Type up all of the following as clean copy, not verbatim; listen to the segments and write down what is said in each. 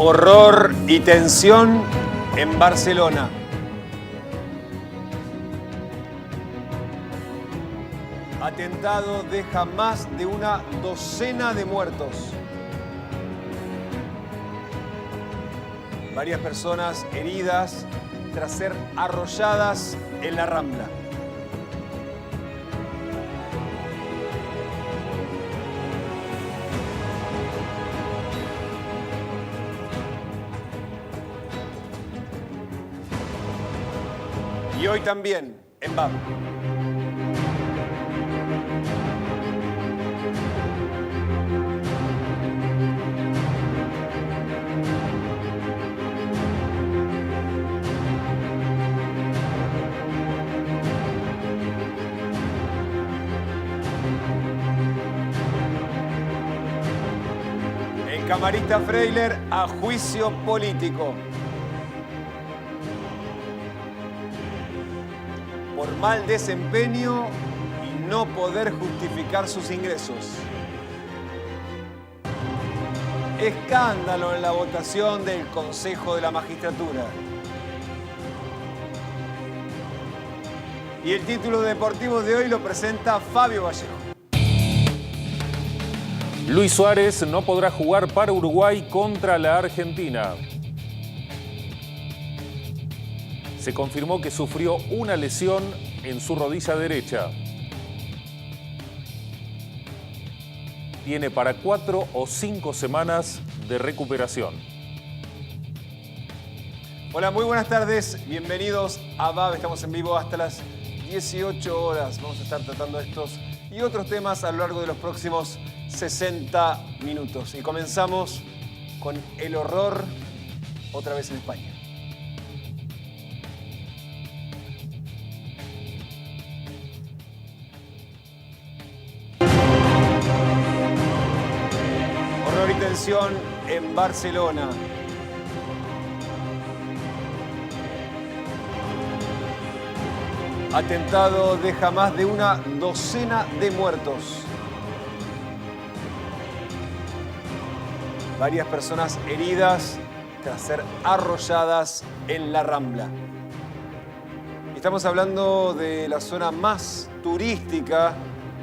Horror y tensión en Barcelona. Atentado deja más de una docena de muertos. Varias personas heridas tras ser arrolladas en la Rambla. Y hoy también en BAM. El camarista Freiler a juicio político. Por mal desempeño y no poder justificar sus ingresos. Escándalo en la votación del Consejo de la Magistratura. Y el título deportivo de hoy lo presenta Fabio Vallejo. Luis Suárez no podrá jugar para Uruguay contra la Argentina. Se confirmó que sufrió una lesión en su rodilla derecha. Tiene para 4 o 5 semanas de recuperación. Hola, muy buenas tardes. Bienvenidos a BAB. Estamos en vivo hasta las 18 horas. Vamos a estar tratando estos y otros temas a lo largo de los próximos 60 minutos. Y comenzamos con el horror otra vez en España. Horror y tensión en Barcelona. Atentado deja más de una docena de muertos. Varias personas heridas tras ser arrolladas en la Rambla. Estamos hablando de la zona más turística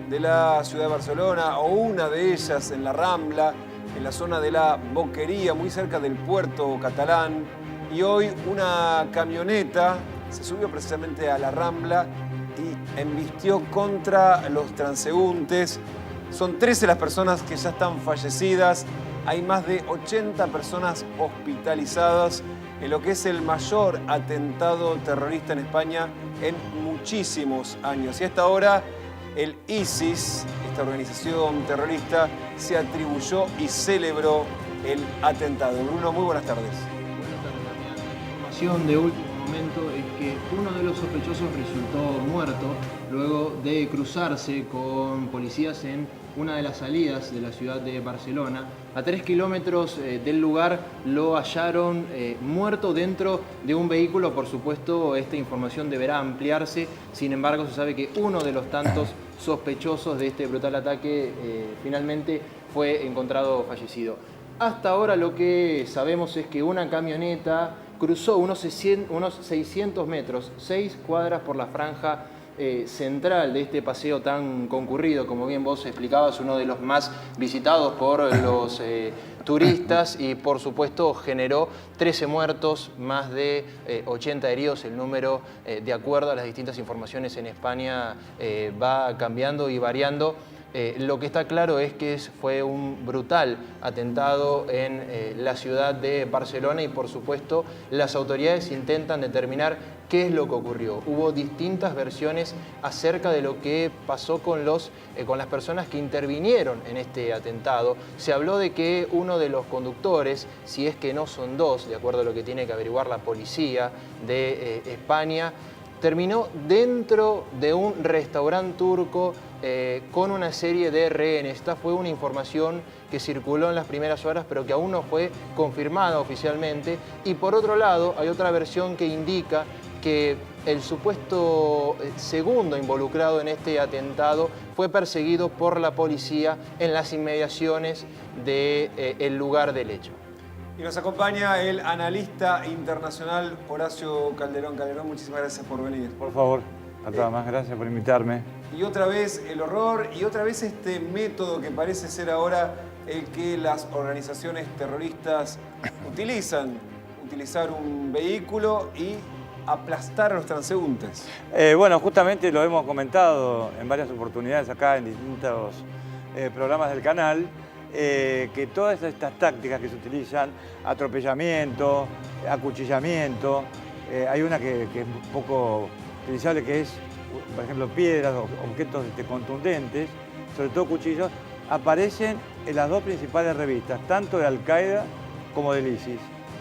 de la ciudad de Barcelona, o una de ellas en la Rambla, en la zona de la Boquería, muy cerca del puerto catalán. Y hoy una camioneta se subió precisamente a la Rambla y embistió contra los transeúntes. Son 13 las personas que ya están fallecidas. Hay más de 80 personas hospitalizadas en lo que es el mayor atentado terrorista en España en muchísimos años. Y hasta ahora el ISIS, esta organización terrorista, se atribuyó y celebró el atentado. Bruno, muy buenas tardes. Buenas tardes, Damián. La información de último momento es que uno de los sospechosos resultó muerto luego de cruzarse con policías en una de las salidas de la ciudad de Barcelona. A 3 kilómetros del lugar lo hallaron muerto dentro de un vehículo. Por supuesto, esta información deberá ampliarse. Sin embargo, se sabe que uno de los tantos sospechosos de este brutal ataque finalmente fue encontrado fallecido. Hasta ahora lo que sabemos es que una camioneta cruzó unos 600 metros, 6 cuadras por la franja central de este paseo tan concurrido, como bien vos explicabas, uno de los más visitados por los turistas, y por supuesto generó 13 muertos, más de 80 heridos. El número, de acuerdo a las distintas informaciones en España, va cambiando y variando. Lo que está claro es que fue un brutal atentado en la ciudad de Barcelona, y por supuesto las autoridades intentan determinar qué es lo que ocurrió. Hubo distintas versiones acerca de lo que pasó con las personas que intervinieron en este atentado. Se habló de que uno de los conductores, si es que no son dos, de acuerdo a lo que tiene que averiguar la policía de España, terminó dentro de un restaurante turco con una serie de rehenes. Esta fue una información que circuló en las primeras horas, pero que aún no fue confirmada oficialmente. Y por otro lado, hay otra versión que indica que el supuesto segundo involucrado en este atentado fue perseguido por la policía en las inmediaciones del lugar del hecho. Y nos acompaña el analista internacional Horacio Calderón. Calderón, muchísimas gracias por venir. Por favor, a todas más, gracias por invitarme. Y otra vez el horror y otra vez este método que parece ser ahora el que las organizaciones terroristas utilizan. Utilizar un vehículo y aplastar a los transeúntes. Bueno, justamente lo hemos comentado en varias oportunidades acá en distintos programas del canal, que todas estas tácticas que se utilizan, atropellamiento, acuchillamiento, hay una que es un poco utilizable, que es, por ejemplo, piedras o objetos contundentes, sobre todo cuchillos, aparecen en las dos principales revistas, tanto de Al-Qaeda como del ISIS.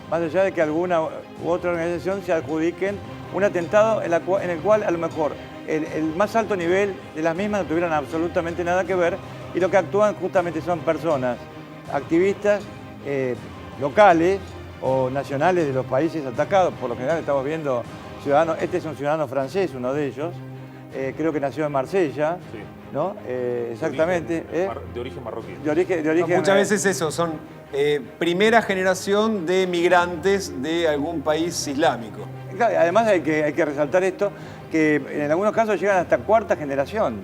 Más allá de que alguna u otra organización se adjudiquen un atentado en el cual a lo mejor el más alto nivel de las mismas no tuvieran absolutamente nada que ver, y lo que actúan justamente son personas, activistas locales o nacionales de los países atacados. Por lo general estamos viendo ciudadanos, este es un ciudadano francés, uno de ellos, creo que nació en Marsella, Sí. ¿no? Exactamente. De origen marroquí. De origen, Muchas veces eso, son primera generación de migrantes de algún país islámico. Claro, además hay que resaltar esto, que en algunos casos llegan hasta cuarta generación.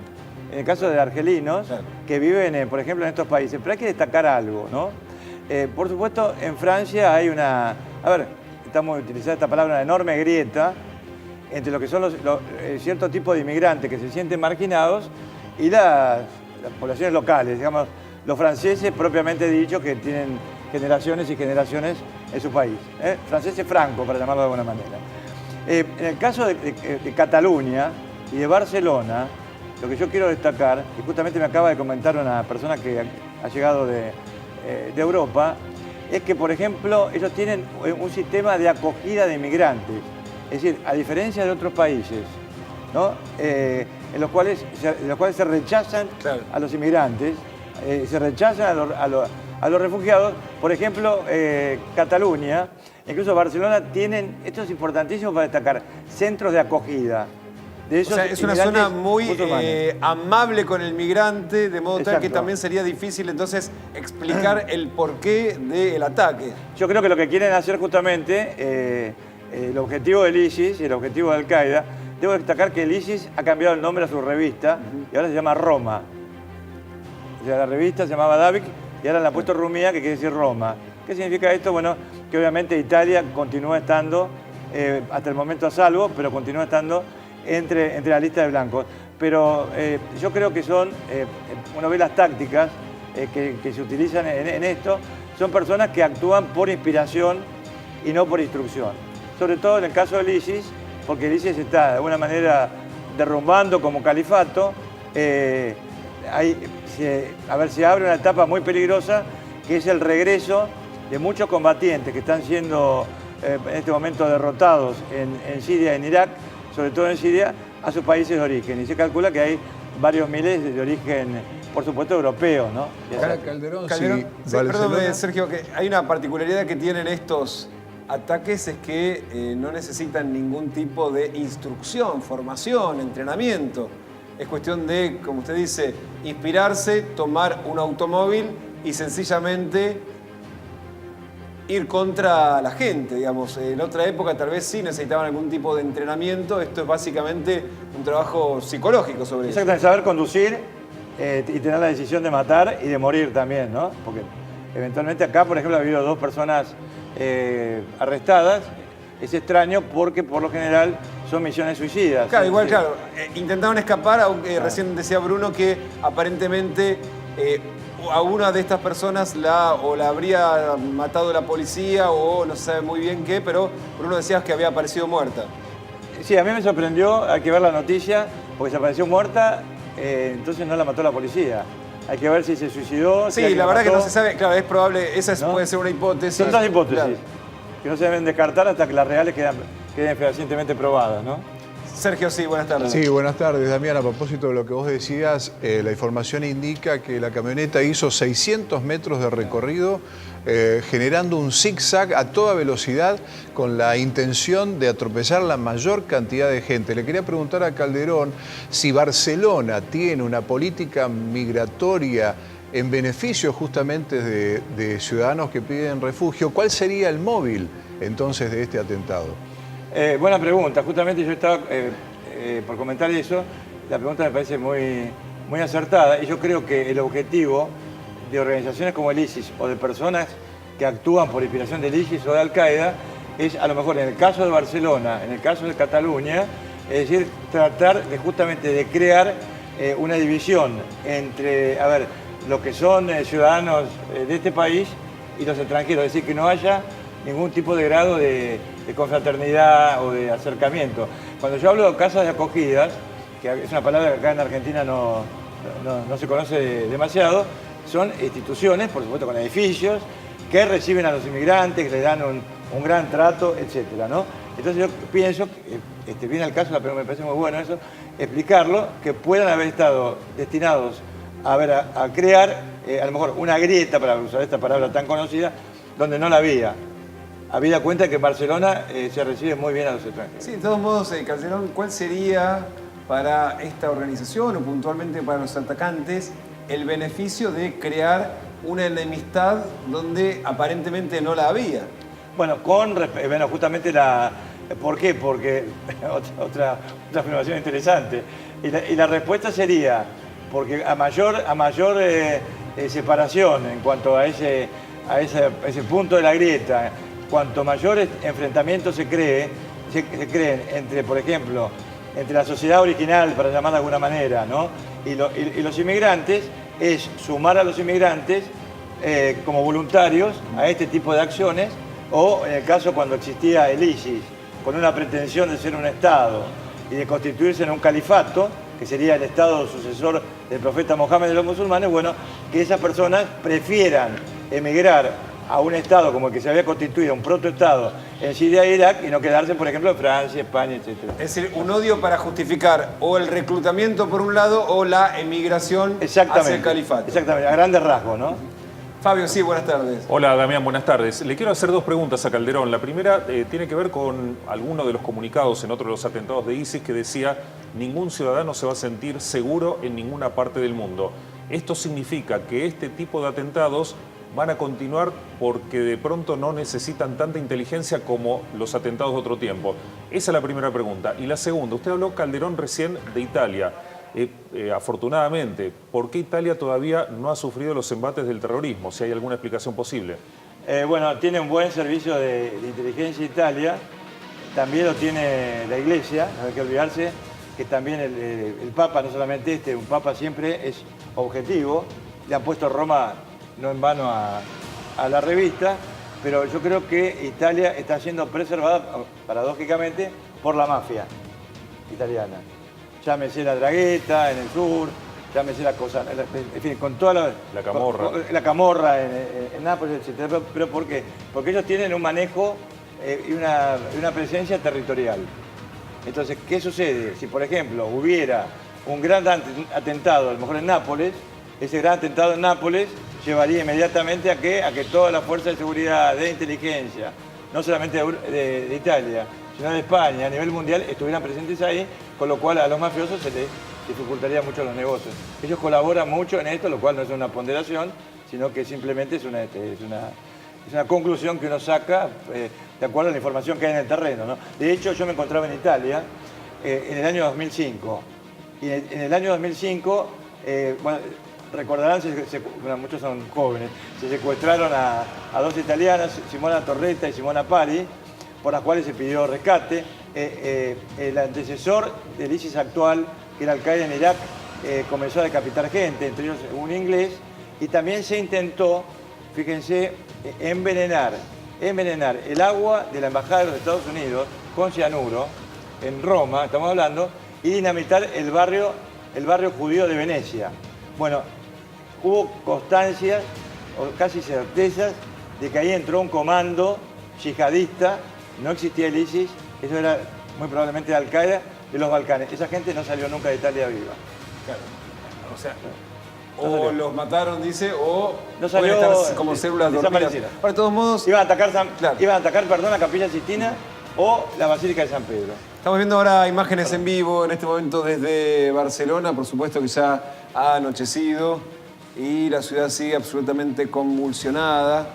En el caso de argelinos, claro, que viven, por ejemplo, en estos países. Pero hay que destacar algo, ¿no? Por supuesto, en Francia hay una... A ver, estamos utilizando esta palabra, una enorme grieta entre lo que son cierto tipo de inmigrantes que se sienten marginados y las poblaciones locales, digamos, los franceses propiamente dicho, que tienen generaciones y generaciones en su país. Franceses francos, para llamarlo de alguna manera. En el caso de Cataluña y de Barcelona, lo que yo quiero destacar, y justamente me acaba de comentar una persona que ha llegado de Europa, es que, por ejemplo, ellos tienen un sistema de acogida de inmigrantes. Es decir, a diferencia de otros países, ¿no? En los cuales se rechazan, claro, a los inmigrantes, se rechazan a los refugiados. Por ejemplo, Cataluña, incluso Barcelona, tienen, esto es importantísimo para destacar, centros de acogida. O sea, es una zona muy amable con el migrante, de modo tal que también sería difícil entonces explicar el porqué del ataque. Yo creo que lo que quieren hacer justamente, el objetivo del ISIS y el objetivo de Al-Qaeda, debo destacar que el ISIS ha cambiado el nombre a su revista y ahora se llama Roma. O sea, la revista se llamaba Davic y ahora le han puesto Rumía, que quiere decir Roma. ¿Qué significa esto? Bueno, que obviamente Italia continúa estando, hasta el momento a salvo, pero continúa estando entre la lista de blancos. Pero yo creo que son, uno ve las tácticas que se utilizan en esto, son personas que actúan por inspiración y no por instrucción. Sobre todo en el caso del ISIS, porque el ISIS está de alguna manera derrumbando como califato. Se abre una etapa muy peligrosa, que es el regreso de muchos combatientes que están siendo en este momento derrotados en Siria y en Irak, sobre todo en Siria, a sus países de origen. Y se calcula que hay varios miles de origen, por supuesto, europeo, ¿no? Ahora, Calderón, sí, perdón, Sergio, que hay una particularidad que tienen estos ataques, es que no necesitan ningún tipo de instrucción, formación, entrenamiento. Es cuestión de, como usted dice, inspirarse, tomar un automóvil y sencillamente ir contra la gente, digamos. En otra época tal vez sí necesitaban algún tipo de entrenamiento. Esto es básicamente un trabajo psicológico sobre eso. Exactamente, saber conducir y tener la decisión de matar y de morir también, ¿no? Porque eventualmente acá, por ejemplo, ha habido 2 personas arrestadas. Es extraño porque por lo general son misiones suicidas. Claro, igual, claro. Intentaron escapar, aunque recién decía Bruno que aparentemente a una de estas personas la habría matado la policía o no se sabe muy bien qué, pero Bruno decía que había aparecido muerta. Sí, a mí me sorprendió, hay que ver la noticia, porque se apareció muerta, entonces no la mató la policía. Hay que ver si se suicidó. Sí, si la verdad que no se sabe, claro, es probable, esa ¿no? Puede ser una hipótesis. Son 2 hipótesis, claro, que no se deben descartar hasta que las reales queden fehacientemente probadas, ¿no? Sergio, sí, buenas tardes. Sí, buenas tardes, Damián. A propósito de lo que vos decías, la información indica que la camioneta hizo 600 metros de recorrido generando un zigzag a toda velocidad con la intención de atropellar la mayor cantidad de gente. Le quería preguntar a Calderón si Barcelona tiene una política migratoria en beneficio justamente de ciudadanos que piden refugio. ¿Cuál sería el móvil entonces de este atentado? Buena pregunta. Justamente yo estaba por comentar eso. La pregunta me parece muy acertada y yo creo que el objetivo de organizaciones como el ISIS o de personas que actúan por inspiración del ISIS o de Al-Qaeda es, a lo mejor en el caso de Barcelona, en el caso de Cataluña, es decir, tratar justamente de crear una división entre, los que son ciudadanos de este país y los extranjeros, es decir, que no haya ningún tipo de grado de confraternidad o de acercamiento. Cuando yo hablo de casas de acogidas, que es una palabra que acá en Argentina no se conoce demasiado, son instituciones, por supuesto con edificios, que reciben a los inmigrantes, que les dan un gran trato, etcétera, ¿no? Entonces yo pienso, viene al caso, pero me parece muy bueno eso, explicarlo, que puedan haber estado destinados a crear, a lo mejor, una grieta, para usar esta palabra tan conocida, donde no la había. Habida cuenta que en Barcelona se recibe muy bien a los extranjeros. Sí, de todos modos, Calderón, ¿cuál sería para esta organización o puntualmente para los atacantes el beneficio de crear una enemistad donde aparentemente no la había? Bueno, justamente ¿por qué? Porque otra afirmación interesante. Y la respuesta sería, porque a mayor separación en cuanto a ese punto de la grieta, cuanto mayores enfrentamientos se creen entre, por ejemplo, entre la sociedad original, para llamarla de alguna manera, ¿no? y los inmigrantes, es sumar a los inmigrantes como voluntarios a este tipo de acciones, o en el caso cuando existía el ISIS, con una pretensión de ser un Estado y de constituirse en un califato, que sería el Estado sucesor del profeta Mohammed de los musulmanes, bueno, que esas personas prefieran emigrar a un Estado como el que se había constituido, un protoestado en Siria e Irak, y no quedarse, por ejemplo, en Francia, España, etc. Es decir, un odio para justificar o el reclutamiento por un lado o la emigración hacia el califato. Exactamente, a grandes rasgos, ¿no? Fabio, sí, buenas tardes. Hola, Damián, buenas tardes. Le quiero hacer dos preguntas a Calderón. La primera tiene que ver con alguno de los comunicados en otro de los atentados de ISIS que decía: ningún ciudadano se va a sentir seguro en ninguna parte del mundo. Esto significa que este tipo de atentados van a continuar porque de pronto no necesitan tanta inteligencia como los atentados de otro tiempo. Esa es la primera pregunta. Y la segunda, usted habló, Calderón, recién de Italia. Afortunadamente, ¿por qué Italia todavía no ha sufrido los embates del terrorismo? Si hay alguna explicación posible. Bueno, tiene un buen servicio de inteligencia Italia, también lo tiene la Iglesia, no hay que olvidarse que también el Papa, no solamente un Papa siempre es objetivo, le han puesto Roma no en vano a la revista, pero yo creo que Italia está siendo preservada, paradójicamente, por la mafia italiana. Llámese la Dragheta en el sur, llámese la cosa, en fin, con toda la Camorra. La Camorra en Nápoles, etc. ¿Pero por qué? Porque ellos tienen un manejo y una presencia territorial. Entonces, ¿qué sucede? Si, por ejemplo, hubiera un gran atentado, a lo mejor en Nápoles, ese gran atentado en Nápoles llevaría inmediatamente a que todas las fuerzas de seguridad, de inteligencia, no solamente de Italia, sino de España, a nivel mundial, estuvieran presentes ahí, con lo cual a los mafiosos se les dificultaría mucho los negocios. Ellos colaboran mucho en esto, lo cual no es una ponderación, sino que simplemente es una conclusión que uno saca de acuerdo a la información que hay en el terreno, ¿no? De hecho, yo me encontraba en Italia en el año 2005. Y en el año 2005, bueno, recordarán, muchos son jóvenes, se secuestraron a dos italianas, Simona Torretta y Simona Pari, por las cuales se pidió rescate. El antecesor del ISIS actual, que era Al-Qaeda en Irak, comenzó a decapitar gente, entre ellos un inglés, y también se intentó, fíjense, envenenar el agua de la Embajada de los Estados Unidos con cianuro en Roma, estamos hablando, y dinamitar el barrio judío de Venecia. Bueno, hubo constancias o casi certezas de que ahí entró un comando yihadista, no existía el ISIS, eso era muy probablemente Al-Qaeda de los Balcanes. Esa gente no salió nunca de Italia viva. Claro. O sea, o los mataron, dice, o no salió, pueden estar como células dormidas. Ahora, de todos modos, iban a atacar, la Capilla Sixtina o la Basílica de San Pedro. Estamos viendo ahora imágenes en vivo en este momento desde Barcelona, por supuesto que ya ha anochecido. y la ciudad sigue absolutamente convulsionada,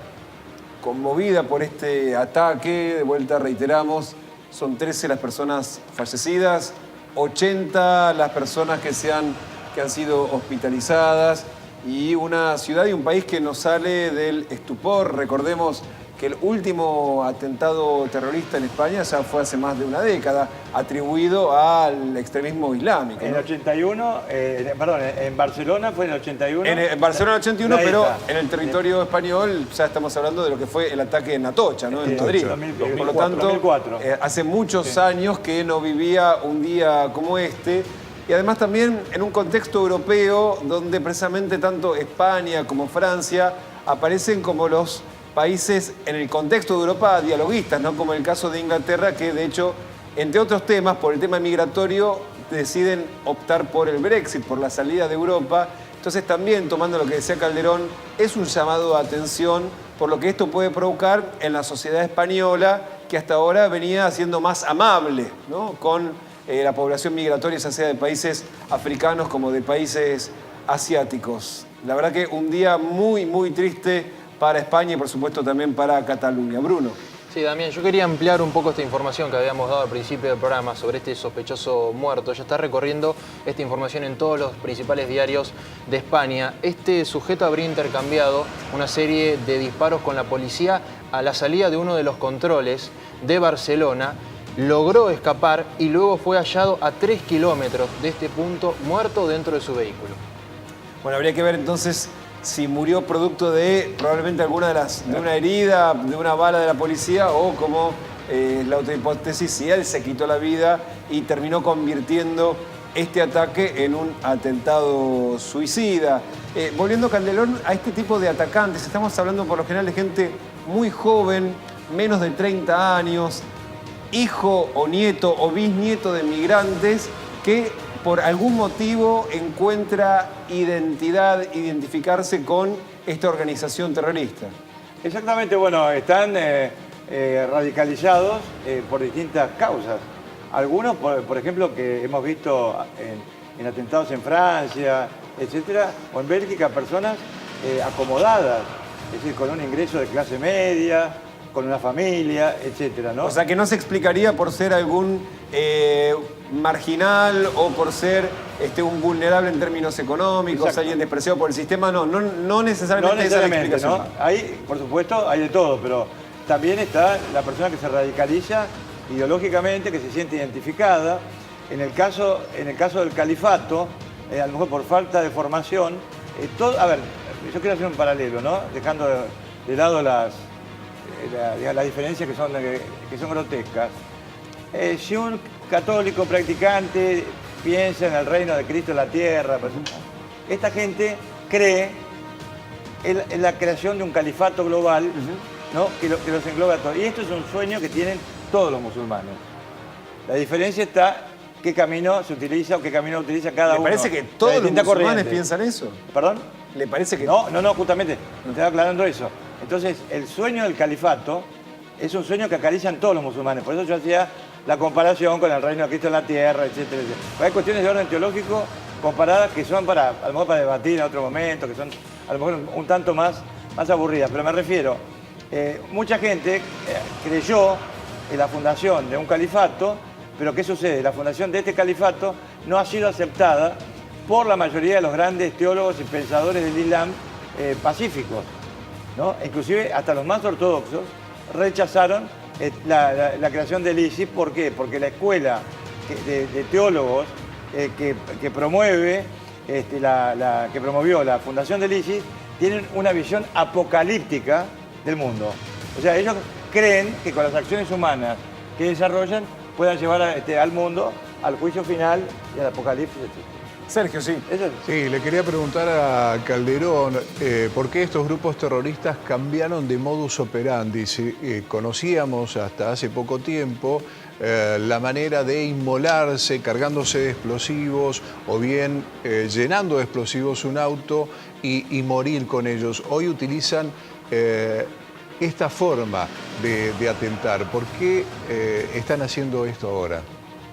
conmovida por este ataque. De vuelta reiteramos, son 13 las personas fallecidas, 80 las personas que han sido hospitalizadas, y una ciudad y un país que no sale del estupor. Recordemos que el último atentado terrorista en España ya fue hace más de una década, atribuido al extremismo islámico, ¿no? En el 81, perdón, en Barcelona fue en el 81. En Barcelona en el 81, la pero ETA. en el territorio español ya estamos hablando de lo que fue el ataque en Atocha, ¿no? En Madrid. 2004, Por lo tanto, 2004. hace muchos años que no vivía un día como este. Y además también en un contexto europeo donde precisamente tanto España como Francia aparecen como los países en el contexto de Europa dialoguistas, ¿no? Como el caso de Inglaterra, que de hecho, entre otros temas, por el tema migratorio, deciden optar por el Brexit, por la salida de Europa. Entonces también, tomando lo que decía Calderón, es un llamado de atención por lo que esto puede provocar en la sociedad española, que hasta ahora venía siendo más amable, ¿no? Con la población migratoria, ya sea de países africanos como de países asiáticos. La verdad que un día muy, muy triste para España y por supuesto también para Cataluña. Bruno. Sí, Damián, yo quería ampliar un poco esta información que habíamos dado al principio del programa sobre este sospechoso muerto. Ya está recorriendo esta información en todos los principales diarios de España. Este sujeto habría intercambiado una serie de disparos con la policía a la salida de uno de los controles de Barcelona. Logró escapar y luego fue hallado a 3 kilómetros de este punto, muerto dentro de su vehículo. Bueno, habría que ver entonces si murió producto de probablemente de una herida, de una bala de la policía, o como la otra hipótesis, si él se quitó la vida y terminó convirtiendo este ataque en un atentado suicida. Volviendo, Calderón, a este tipo de atacantes, estamos hablando por lo general de gente muy joven, menos de 30 años, hijo o nieto o bisnieto de migrantes que por algún motivo encuentra identificarse con esta organización terrorista. Exactamente, bueno, están radicalizados por distintas causas. Algunos, por ejemplo, que hemos visto en atentados en Francia, etcétera, o en Bélgica, personas acomodadas, es decir, con un ingreso de clase media, con una familia, etcétera, ¿no? O sea, que no se explicaría por ser algún marginal o por ser un vulnerable en términos económicos, Exacto. alguien despreciado por el sistema, no necesariamente, No necesariamente, esa es la explicación. ¿no? Hay, por supuesto, hay de todo, pero también está la persona que se radicaliza ideológicamente, que se siente identificada. En el caso del califato, a lo mejor por falta de formación, a ver, yo quiero hacer un paralelo, ¿no? Dejando de lado las diferencias que son grotescas. Si un católico practicante piensa en el reino de Cristo en la tierra, pues, esta gente cree en la creación de un califato global, ¿no? que los engloba a todos. Y esto es un sueño que tienen todos los musulmanes. La diferencia está qué camino se utiliza o qué camino utiliza cada uno. ¿Le parece que todos los musulmanes piensan eso? ¿Perdón? ¿Le parece que No, justamente, me estaba aclarando eso. Entonces, el sueño del califato es un sueño que acarician todos los musulmanes. Por eso yo hacía la comparación con el reino de Cristo en la tierra, etcétera, etcétera. Hay cuestiones de orden teológico comparadas que son a lo mejor para debatir en otro momento, que son a lo mejor un tanto más aburridas. Pero me refiero, mucha gente creyó en la fundación de un califato, pero ¿qué sucede? La fundación de este califato no ha sido aceptada por la mayoría de los grandes teólogos y pensadores del Islam pacíficos, ¿no? Inclusive hasta los más ortodoxos rechazaron la creación del ISIS. ¿Por qué? Porque la escuela de teólogos que promueve, que promovió la fundación del ISIS, tienen una visión apocalíptica del mundo. O sea, ellos creen que con las acciones humanas que desarrollan puedan llevar al mundo al juicio final y al apocalipsis, etc. Sergio, sí. Sí, le quería preguntar a Calderón por qué estos grupos terroristas cambiaron de modus operandi. Si, conocíamos hasta hace poco tiempo la manera de inmolarse cargándose de explosivos o bien llenando de explosivos un auto y morir con ellos. Hoy utilizan esta forma de atentar. ¿Por qué están haciendo esto ahora?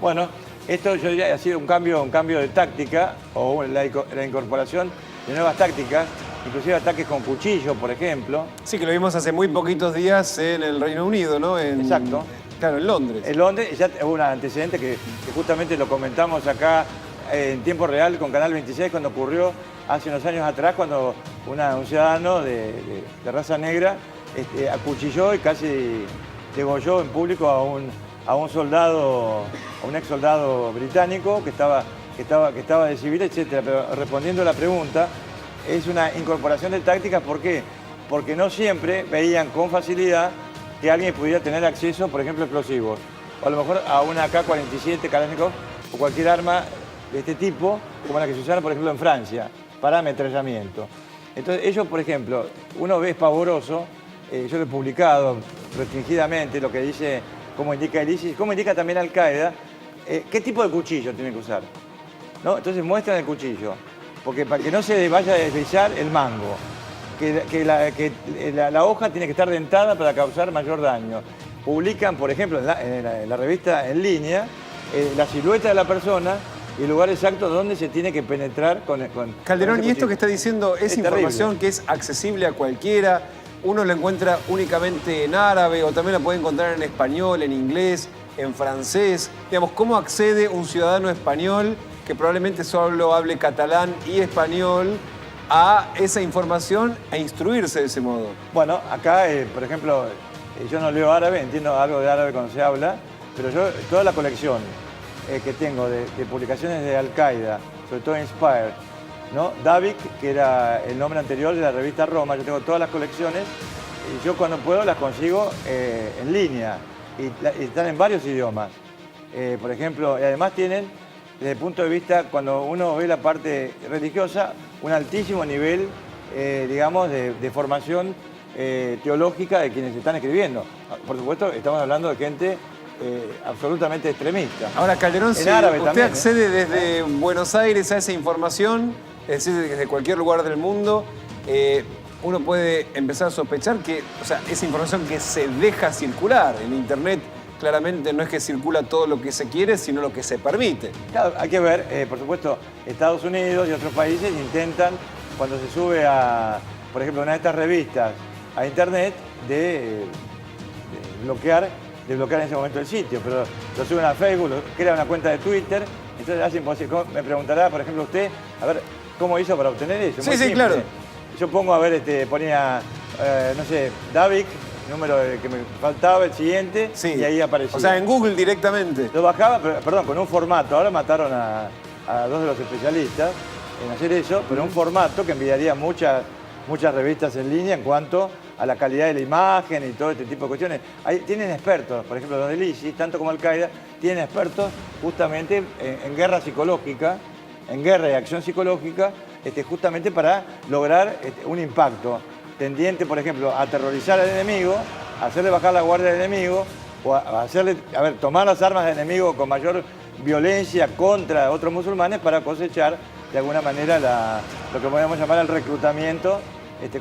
Bueno, esto yo diría ha sido un cambio de táctica o la incorporación nuevas tácticas, inclusive ataques con cuchillo, por ejemplo. Sí, que lo vimos hace muy poquitos días en el Reino Unido, ¿no? Exacto. Claro, en Londres. En Londres ya hubo un antecedente que justamente lo comentamos acá en tiempo real con Canal 26 cuando ocurrió hace unos años atrás, cuando un ciudadano de raza negra acuchilló y casi degolló en público a un soldado, a un ex soldado británico que estaba de civil, etc. Pero respondiendo a la pregunta, es una incorporación de tácticas. ¿Por qué? Porque no siempre veían con facilidad que alguien pudiera tener acceso, por ejemplo, a explosivos. O a lo mejor a una AK-47 Kalashnikov o cualquier arma de este tipo, como la que se usaron, por ejemplo, en Francia, para ametrallamiento. Entonces, ellos, por ejemplo, uno ve es pavoroso, yo lo he publicado restringidamente, lo que dice, cómo indica el ISIS, cómo indica también Al-Qaeda, qué tipo de cuchillo tiene que usar, ¿no? Entonces muestran el cuchillo, porque para que no se vaya a deslizar el mango, que la hoja tiene que estar dentada para causar mayor daño. Publican, por ejemplo, en la revista en línea, la silueta de la persona y el lugar exacto donde se tiene que penetrar con Calderón, con y esto cuchillo. que está diciendo es información terrible. que es accesible a cualquiera. Uno la encuentra únicamente en árabe o también la puede encontrar en español, en inglés, en francés. Digamos, ¿cómo accede un ciudadano español que probablemente solo hable catalán y español a esa información a instruirse de ese modo? Bueno, acá, por ejemplo, yo no leo árabe, entiendo algo de árabe cuando se habla, pero yo toda la colección que tengo de publicaciones de Al-Qaeda, sobre todo Inspired, ¿no? Davik, que era el nombre anterior de la revista Roma, yo tengo todas las colecciones y yo cuando puedo las consigo en línea y están en varios idiomas. Por ejemplo, y además tienen, desde el punto de vista, cuando uno ve la parte religiosa, un altísimo nivel, digamos, de formación teológica de quienes están escribiendo. Por supuesto, estamos hablando de gente absolutamente extremista. Ahora, Calderón, En si árabe usted también, accede desde Buenos Aires a esa información, es decir, desde cualquier lugar del mundo, uno puede empezar a sospechar que, o sea, esa información que se deja circular en Internet, claramente no es que circula todo lo que se quiere, sino lo que se permite. Claro, hay que ver, por supuesto, Estados Unidos y otros países intentan, cuando se sube a, por ejemplo, una de estas revistas a Internet, de bloquear en ese momento el sitio, pero lo suben a Facebook, crean una cuenta de Twitter, entonces hacen posible. Me preguntará, por ejemplo, usted, a ver, ¿cómo hizo para obtener eso? Sí, Muy sí, simple. claro. Yo pongo, a ver, ponía, no sé, Davik, número que me faltaba, el siguiente, Sí. y ahí aparecía. O sea, en Google directamente. Lo bajaba, perdón, con un formato. Ahora mataron a dos de los especialistas en hacer eso, pero un formato que enviaría muchas revistas en línea en cuanto a la calidad de la imagen y todo este tipo de cuestiones. Tienen expertos, por ejemplo, los del ISIS, tanto como Al-Qaeda, tienen expertos justamente en guerra psicológica, en guerra y acción psicológica, justamente para lograr un impacto tendiente, por ejemplo, a aterrorizar al enemigo, a hacerle bajar la guardia al enemigo, o a hacerle, tomar las armas del enemigo con mayor violencia contra otros musulmanes para cosechar de alguna manera lo que podemos llamar el reclutamiento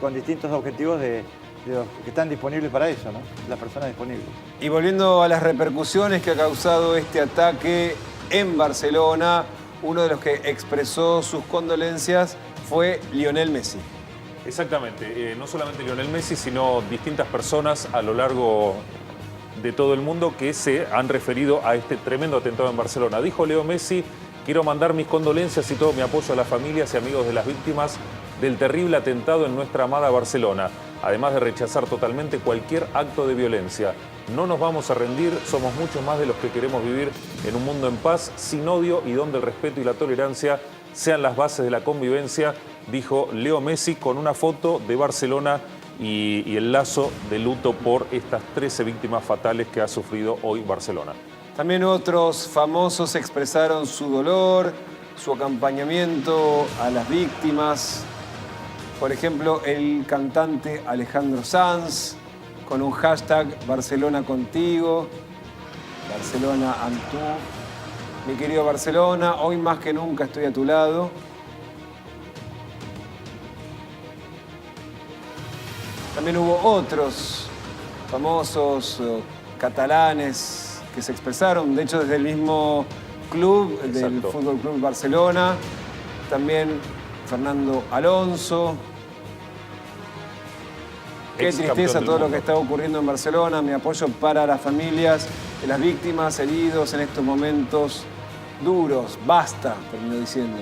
con distintos objetivos de los que están disponibles para eso, ¿no? Las personas disponibles. Y volviendo a las repercusiones que ha causado este ataque en Barcelona, uno de los que expresó sus condolencias fue Lionel Messi. Exactamente, no solamente Lionel Messi, sino distintas personas a lo largo de todo el mundo que se han referido a este tremendo atentado en Barcelona. Dijo Leo Messi: quiero mandar mis condolencias y todo mi apoyo a las familias y amigos de las víctimas del terrible atentado en nuestra amada Barcelona, además de rechazar totalmente cualquier acto de violencia. No nos vamos a rendir, somos muchos más de los que queremos vivir en un mundo en paz, sin odio y donde el respeto y la tolerancia sean las bases de la convivencia, dijo Leo Messi con una foto de Barcelona y el lazo de luto por estas 13 víctimas fatales que ha sufrido hoy Barcelona. También otros famosos expresaron su dolor, su acompañamiento a las víctimas. Por ejemplo, el cantante Alejandro Sanz, con un hashtag Barcelona contigo, Barcelona and tú. Mi querido Barcelona, hoy más que nunca estoy a tu lado. También hubo otros famosos catalanes que se expresaron, de hecho desde el mismo club, del Exacto. Fútbol Club Barcelona. También Fernando Alonso. Qué Ex campeón tristeza del todo lo mundo. que está ocurriendo en Barcelona. Mi apoyo para las familias de las víctimas, heridos en estos momentos duros. Basta, termino diciendo.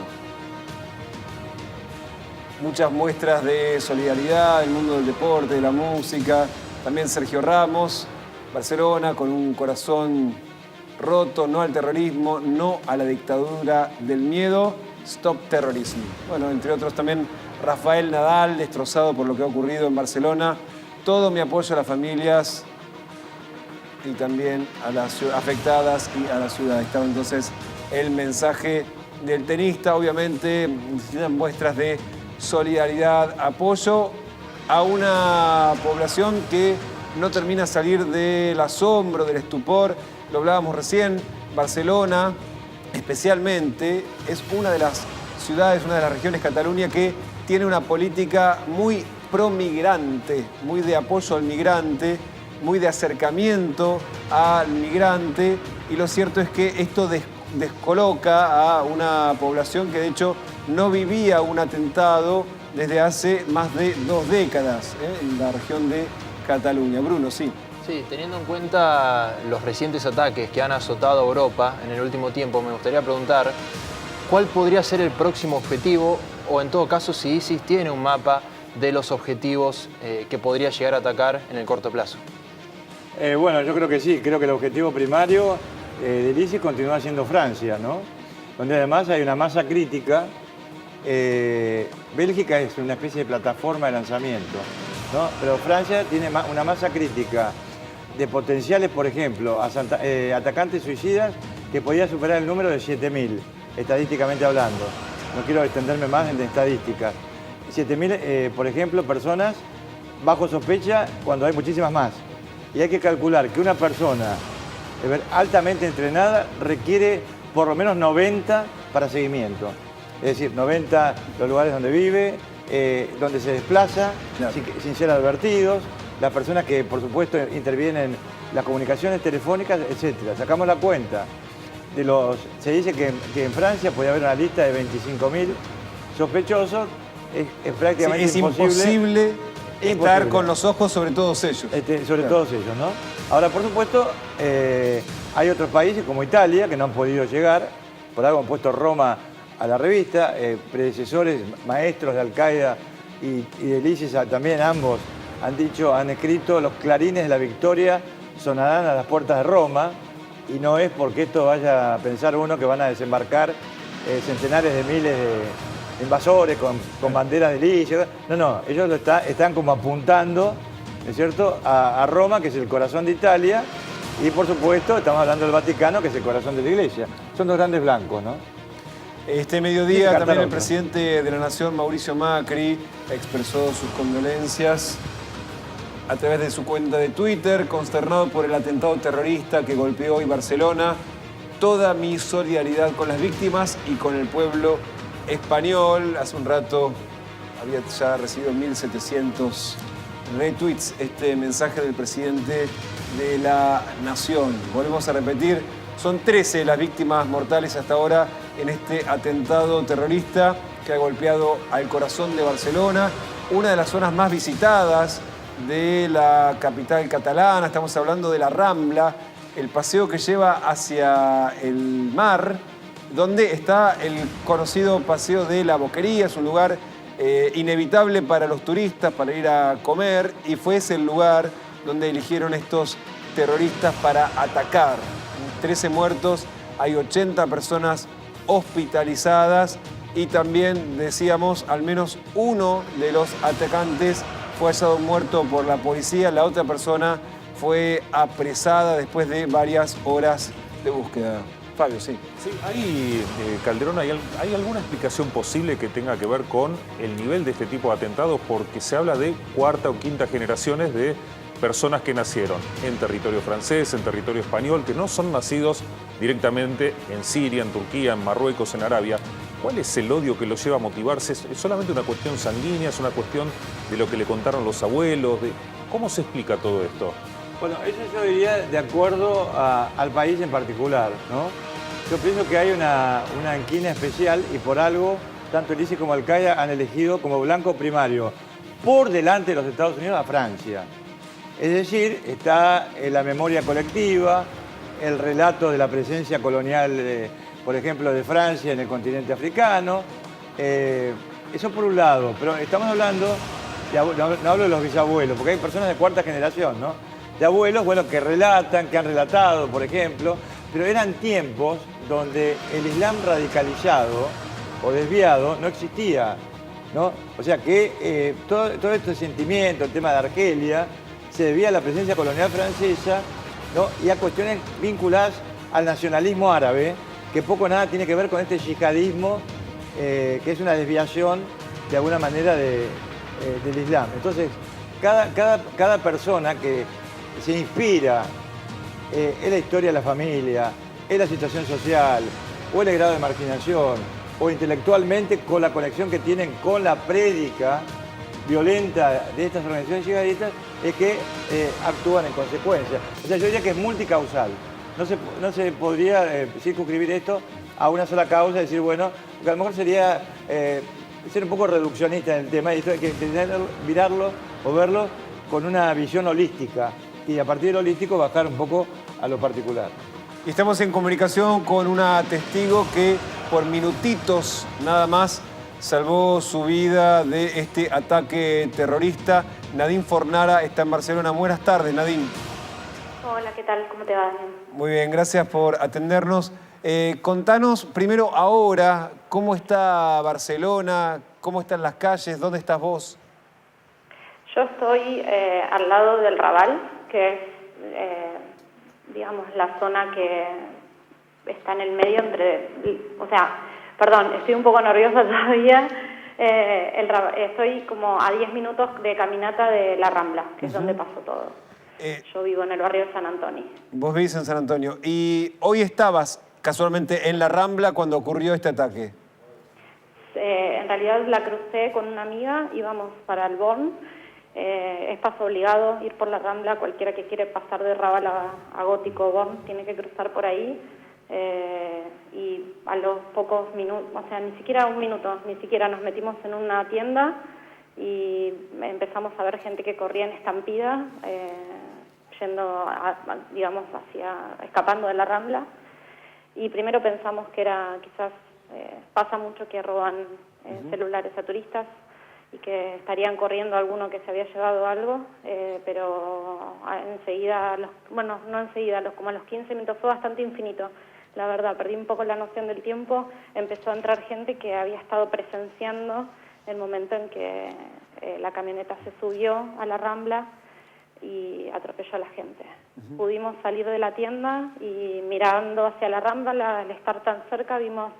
Muchas muestras de solidaridad del mundo del deporte, de la música. También Sergio Ramos, Barcelona, con un corazón roto, no al terrorismo, no a la dictadura del miedo. Stop Terrorism. Bueno, entre otros también Rafael Nadal, destrozado por lo que ha ocurrido en Barcelona. Todo mi apoyo a las familias y también a las afectadas y a la ciudad. Estaba entonces el mensaje del tenista, obviamente, muestras de solidaridad, apoyo a una población que no termina de salir del asombro, del estupor. Lo hablábamos recién, Barcelona especialmente es una de las ciudades, una de las regiones, Cataluña, que tiene una política muy pro-migrante, muy de apoyo al migrante, muy de acercamiento al migrante, y lo cierto es que esto descoloca a una población que de hecho no vivía un atentado desde hace más de 2 décadas en la región de Cataluña. Bruno, sí. Sí, teniendo en cuenta los recientes ataques que han azotado a Europa en el último tiempo, me gustaría preguntar cuál podría ser el próximo objetivo, o en todo caso si ISIS tiene un mapa de los objetivos que podría llegar a atacar en el corto plazo. Bueno, yo creo que sí. Creo que el objetivo primario del ISIS continúa siendo Francia, ¿no? Donde además hay una masa crítica. Bélgica es una especie de plataforma de lanzamiento, ¿no? Pero Francia tiene una masa crítica de potenciales, por ejemplo, atacantes suicidas que podía superar el número de 7.000, estadísticamente hablando. No quiero extenderme más en estadísticas. 7.000, por ejemplo, personas bajo sospecha cuando hay muchísimas más. Y hay que calcular que una persona altamente entrenada requiere por lo menos 90 para seguimiento. Es decir, 90 los lugares donde vive, donde se desplaza, claro, sin ser advertidos, las personas que, por supuesto, intervienen en las comunicaciones telefónicas, etc. Sacamos la cuenta. Se dice que en Francia puede haber una lista de 25.000 sospechosos. Es prácticamente sí, es imposible estar con los ojos sobre todos ellos. Sobre todos ellos, ¿no? Ahora, por supuesto, hay otros países como Italia que no han podido llegar. Por algo han puesto Roma a la revista. Predecesores, maestros de Al-Qaeda y del ISIS también, ambos han escrito: los clarines de la victoria sonarán a las puertas de Roma. Y no es porque esto vaya a pensar uno que van a desembarcar centenares de miles de invasores con banderas del ISIS. No, ellos están como apuntando, ¿no es cierto?, a Roma, que es el corazón de Italia, y por supuesto estamos hablando del Vaticano, que es el corazón de la Iglesia. Son dos grandes blancos, ¿no? Este mediodía también el presidente de la Nación, Mauricio Macri, expresó sus condolencias a través de su cuenta de Twitter, consternado por el atentado terrorista que golpeó hoy Barcelona. Toda mi solidaridad con las víctimas y con el pueblo español. Hace un rato había ya recibido 1.700 retweets este mensaje del presidente de la Nación. Volvemos a repetir, son 13 las víctimas mortales hasta ahora en este atentado terrorista que ha golpeado al corazón de Barcelona, una de las zonas más visitadas de la capital catalana. Estamos hablando de la Rambla, el paseo que lleva hacia el mar, donde está el conocido Paseo de la Boquería. Es un lugar inevitable para los turistas, para ir a comer, y fue ese el lugar donde eligieron estos terroristas para atacar. 13 muertos, hay 80 personas hospitalizadas y también, decíamos, al menos uno de los atacantes fue hallado muerto por la policía. La otra persona fue apresada después de varias horas de búsqueda. Fabio, sí. Sí, Calderón, ¿hay alguna explicación posible que tenga que ver con el nivel de este tipo de atentados? Porque se habla de cuarta o quinta generaciones de personas que nacieron en territorio francés, en territorio español, que no son nacidos directamente en Siria, en Turquía, en Marruecos, en Arabia. ¿Cuál es el odio que los lleva a motivarse? ¿Es solamente una cuestión sanguínea? ¿Es una cuestión de lo que le contaron los abuelos? ¿Cómo se explica todo esto? Bueno, eso yo diría de acuerdo al país en particular, ¿no? Yo pienso que hay una inquina especial y por algo tanto el ISIS como Al-Qaeda han elegido como blanco primario por delante de los Estados Unidos a Francia. Es decir, está en la memoria colectiva, el relato de la presencia colonial, por ejemplo, de Francia en el continente africano. Eso por un lado, pero estamos hablando, no hablo de los bisabuelos, porque hay personas de cuarta generación, ¿no? De abuelos, bueno, que relatan, que han relatado, por ejemplo, pero eran tiempos donde el Islam radicalizado o desviado no existía, ¿no? O sea que todo este sentimiento, el tema de Argelia, se debía a la presencia colonial francesa, ¿no? Y a cuestiones vinculadas al nacionalismo árabe, que poco o nada tiene que ver con este yihadismo, que es una desviación, de alguna manera, del Islam. Entonces, cada persona que se inspira en la historia de la familia, en la situación social, o en el grado de marginación, o intelectualmente con la conexión que tienen con la prédica violenta de estas organizaciones yihadistas, es que actúan en consecuencia. O sea, yo diría que es multicausal. No se podría circunscribir esto a una sola causa y decir, bueno, porque a lo mejor sería ser un poco reduccionista en el tema, y esto hay que mirarlo o verlo con una visión holística, y a partir del holístico bajar un poco a lo particular. Y estamos en comunicación con una testigo que por minutitos nada más salvó su vida de este ataque terrorista. Nadine Fornara está en Barcelona. Buenas tardes, Nadine. Hola, ¿qué tal? ¿Cómo te va? Muy bien, gracias por atendernos. Contanos primero ahora cómo está Barcelona, cómo están las calles, dónde estás vos. Yo estoy al lado del Raval, que es, digamos, la zona que está en el medio entre... O sea, perdón, estoy un poco nerviosa todavía. Estoy como a 10 minutos de caminata de La Rambla, que es donde pasó todo. Yo vivo en el barrio de San Antonio. Vos vivís en San Antonio. ¿Y hoy estabas casualmente en La Rambla cuando ocurrió este ataque? En realidad la crucé con una amiga, íbamos para el Born. Es paso obligado ir por La Rambla. Cualquiera que quiere pasar de Raval a Gótico Born tiene que cruzar por ahí. Y a los pocos minutos, o sea, ni siquiera un minuto, ni siquiera nos metimos en una tienda y empezamos a ver gente que corría en estampida, yendo, digamos, escapando de La Rambla. Y primero pensamos que era, quizás pasa mucho que roban celulares a turistas y que estarían corriendo alguno que se había llevado algo, pero enseguida, como a los 15 minutos, fue bastante infinito. La verdad, perdí un poco la noción del tiempo. Empezó a entrar gente que había estado presenciando el momento en que la camioneta se subió a La Rambla y atropelló a la gente. Pudimos salir de la tienda y mirando hacia La Rambla, al estar tan cerca, vimos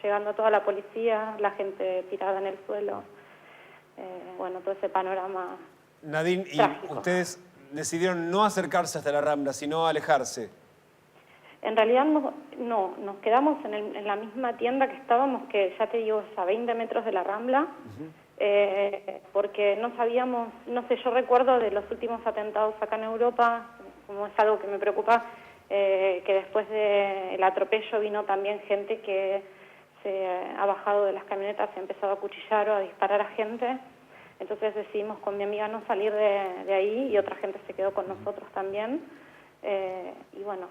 llegando toda la policía, la gente tirada en el suelo. Bueno, todo ese panorama Nadine, trágico. ¿y ustedes decidieron no acercarse hasta La Rambla, sino alejarse? En realidad no, nos quedamos en la misma tienda que estábamos, que ya te digo, es a 20 metros de La Rambla, porque no sabíamos, no sé, yo recuerdo de los últimos atentados acá en Europa, como es algo que me preocupa, que después del atropello vino también gente que se ha bajado de las camionetas, se ha empezado a cuchillar o a disparar a gente. Entonces decidimos con mi amiga no salir de ahí y otra gente se quedó con nosotros también. Y bueno,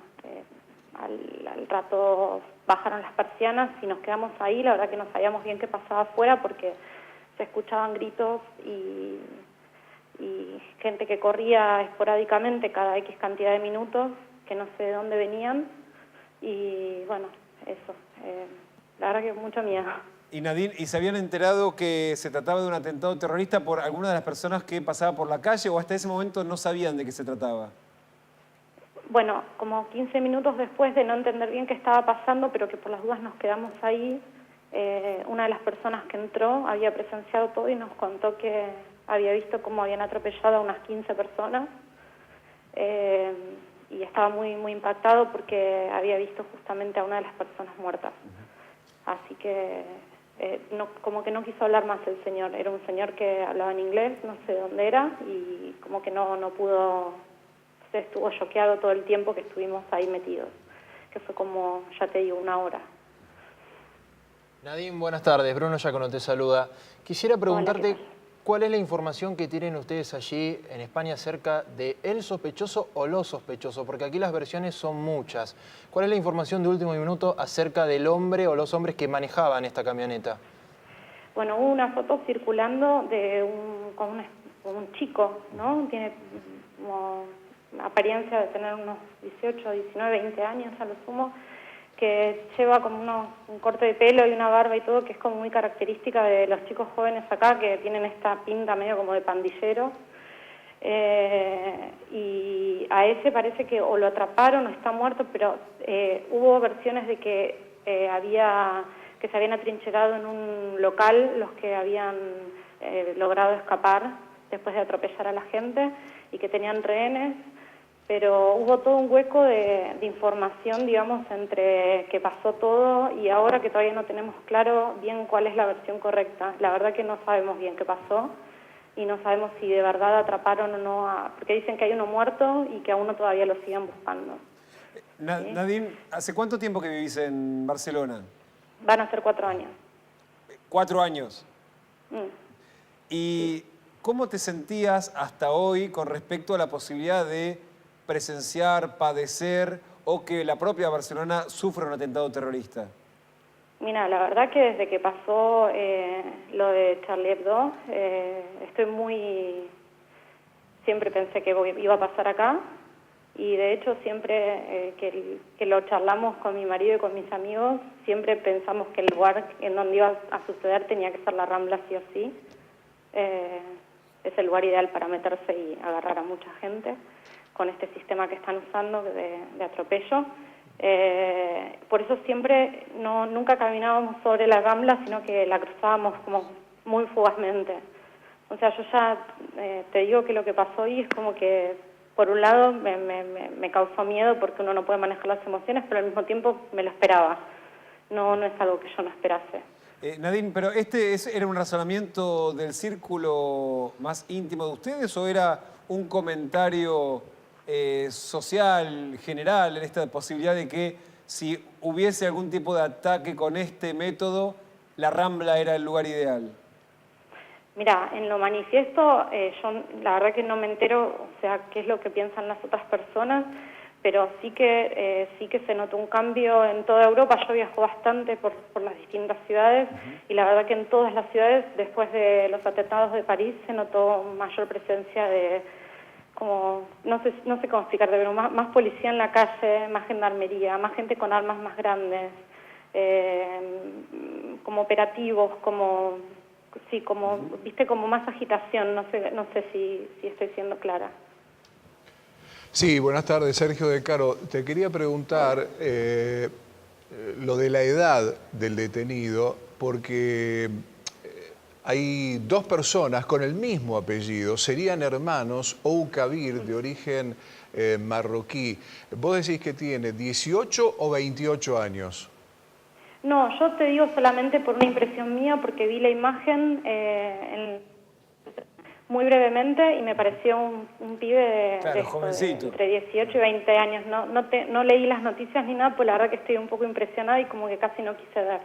al rato bajaron las persianas y nos quedamos ahí. La verdad que no sabíamos bien qué pasaba afuera porque se escuchaban gritos y gente que corría esporádicamente cada X cantidad de minutos, que no sé de dónde venían. Y bueno, eso. La verdad que mucho miedo. Y Nadine, ¿y se habían enterado que se trataba de un atentado terrorista por alguna de las personas que pasaba por la calle o hasta ese momento no sabían de qué se trataba? Bueno, como 15 minutos después de no entender bien qué estaba pasando, pero que por las dudas nos quedamos ahí, una de las personas que entró había presenciado todo y nos contó que había visto cómo habían atropellado a unas 15 personas y estaba muy, muy impactado porque había visto justamente a una de las personas muertas. Así que como que no quiso hablar más el señor. Era un señor que hablaba en inglés, no sé dónde era, y como que no pudo, se estuvo choqueado todo el tiempo que estuvimos ahí metidos, que fue como, ya te digo, una hora. Nadine, buenas tardes. Bruno Giacono te saluda. Quisiera preguntarte, Hola, ¿qué tal? ¿cuál es la información que tienen ustedes allí en España acerca de el sospechoso o los sospechosos? Porque aquí las versiones son muchas. ¿Cuál es la información de último minuto acerca del hombre o los hombres que manejaban esta camioneta? Bueno, hubo una foto circulando de con un chico, ¿no? Tiene como apariencia de tener unos 18, 19, 20 años a lo sumo, que lleva como un corte de pelo y una barba y todo, que es como muy característica de los chicos jóvenes acá, que tienen esta pinta medio como de pandillero. Y a ese parece que o lo atraparon o está muerto, pero hubo versiones de que se habían atrincherado en un local los que habían logrado escapar después de atropellar a la gente y que tenían rehenes. Pero hubo todo un hueco de información, digamos, entre que pasó todo y ahora que todavía no tenemos claro bien cuál es la versión correcta. La verdad que no sabemos bien qué pasó y no sabemos si de verdad atraparon o no, porque dicen que hay uno muerto y que a uno todavía lo siguen buscando. ¿Sí? Nadine, ¿hace cuánto tiempo que vivís en Barcelona? Van a ser 4 años. 4 años. Mm. ¿Y cómo te sentías hasta hoy con respecto a la posibilidad de presenciar, padecer o que la propia Barcelona sufra un atentado terrorista? Mira, la verdad que desde que pasó lo de Charlie Hebdo, siempre pensé que iba a pasar acá y de hecho siempre que lo charlamos con mi marido y con mis amigos, siempre pensamos que el lugar en donde iba a suceder tenía que ser la Rambla sí o sí. Es el lugar ideal para meterse y agarrar a mucha gente con este sistema que están usando de atropello. Por eso siempre nunca caminábamos sobre la Rambla, sino que la cruzábamos como muy fugazmente. O sea, yo ya te digo que lo que pasó hoy es como que, por un lado, me causó miedo porque uno no puede manejar las emociones, pero al mismo tiempo me lo esperaba. No es algo que yo no esperase. Nadine, pero ¿era un razonamiento del círculo más íntimo de ustedes o era un comentario social, general, en esta posibilidad de que si hubiese algún tipo de ataque con este método, la Rambla era el lugar ideal? Mira, en lo manifiesto, yo la verdad que no me entero, o sea, qué es lo que piensan las otras personas, pero sí que se notó un cambio en toda Europa. Yo viajo bastante por las distintas ciudades y la verdad que en todas las ciudades, después de los atentados de París, se notó mayor presencia de, como, no sé cómo explicarte, pero más policía en la calle, más gendarmería, más gente con armas más grandes, como operativos, como viste, como más agitación. No sé si estoy siendo clara. Sí, buenas tardes, Sergio De Caro. Te quería preguntar lo de la edad del detenido, porque hay 2 personas con el mismo apellido, serían hermanos, Oukabir, de origen marroquí. ¿Vos decís que tiene 18 o 28 años? No, yo te digo solamente por una impresión mía, porque vi la imagen muy brevemente y me pareció un pibe Claro, jovencito. entre 18 y 20 años. No leí las noticias ni nada, pues la verdad que estoy un poco impresionada y como que casi no quise ver.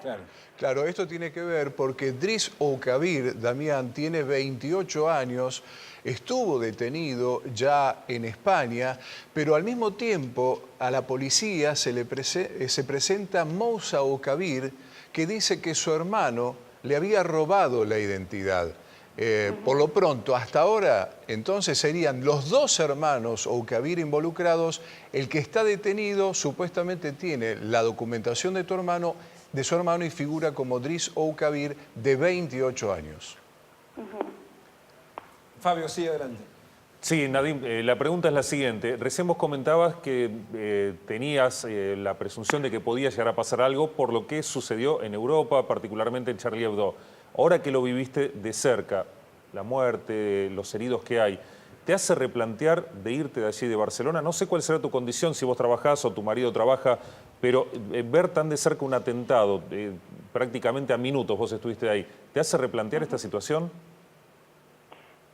Claro, esto tiene que ver porque Driss Oukabir, Damián, tiene 28 años, estuvo detenido ya en España, pero al mismo tiempo a la policía se presenta Moussa Oukabir, que dice que su hermano le había robado la identidad. Por lo pronto, hasta ahora, entonces serían los 2 hermanos Oukabir involucrados. El que está detenido supuestamente tiene la documentación de su hermano y figura como Driss Oukabir, de 28 años. Fabio, sí, adelante. Sí, Nadine, la pregunta es la siguiente. Recién vos comentabas que tenías la presunción de que podía llegar a pasar algo por lo que sucedió en Europa, particularmente en Charlie Hebdo. Ahora que lo viviste de cerca, la muerte, los heridos que hay, ¿te hace replantear de irte de allí de Barcelona? No sé cuál será tu condición, si vos trabajás o tu marido trabaja, pero ver tan de cerca un atentado, prácticamente a minutos vos estuviste ahí, ¿te hace replantear esta situación?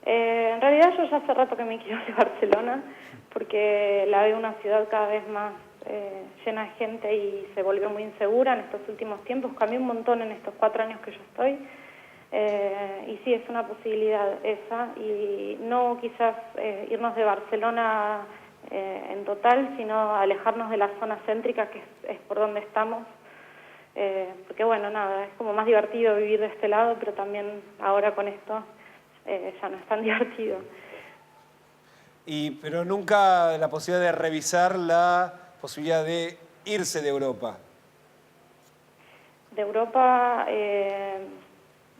En realidad yo ya hace rato que me quiero de Barcelona, porque la veo una ciudad cada vez más llena de gente y se volvió muy insegura en estos últimos tiempos. Cambió un montón en estos 4 años que yo estoy. Y sí, es una posibilidad esa. Y no quizás irnos de Barcelona en total, sino alejarnos de la zona céntrica, que es por donde estamos. Porque bueno, nada, es como más divertido vivir de este lado, pero también ahora con esto ya no es tan divertido. Pero nunca la posibilidad de revisar la posibilidad de irse de Europa. ¿De Europa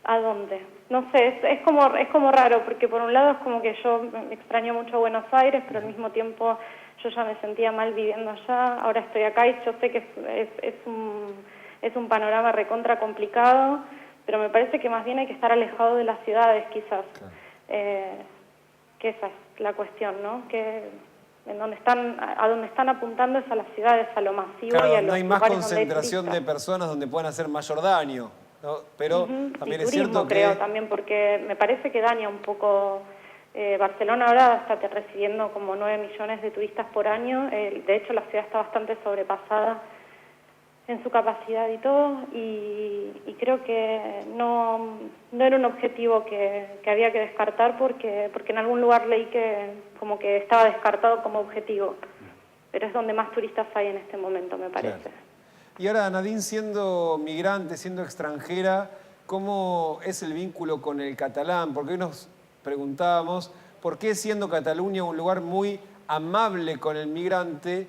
a dónde? No sé, es como raro, porque por un lado es como que yo me extraño mucho Buenos Aires, pero al mismo tiempo yo ya me sentía mal viviendo allá. Ahora estoy acá y yo sé que es un panorama recontra complicado, pero me parece que más bien hay que estar alejado de las ciudades, quizás. Claro. Que esa es la cuestión, ¿no? Que a donde están apuntando es a las ciudades, a lo masivo, claro, y a los no hay más lugares concentración de personas donde puedan hacer mayor daño, ¿no? Pero también es cierto que... creo también, porque me parece que daña un poco. Barcelona ahora está recibiendo como 9 millones de turistas por año. De hecho, la ciudad está bastante sobrepasada en su capacidad y todo, y creo que no era un objetivo que había que descartar, porque en algún lugar leí que como que estaba descartado como objetivo, pero es donde más turistas hay en este momento, me parece. Claro. Y ahora, Nadine, siendo migrante, siendo extranjera, ¿cómo es el vínculo con el catalán? Porque hoy nos preguntábamos, ¿por qué siendo Cataluña un lugar muy amable con el migrante,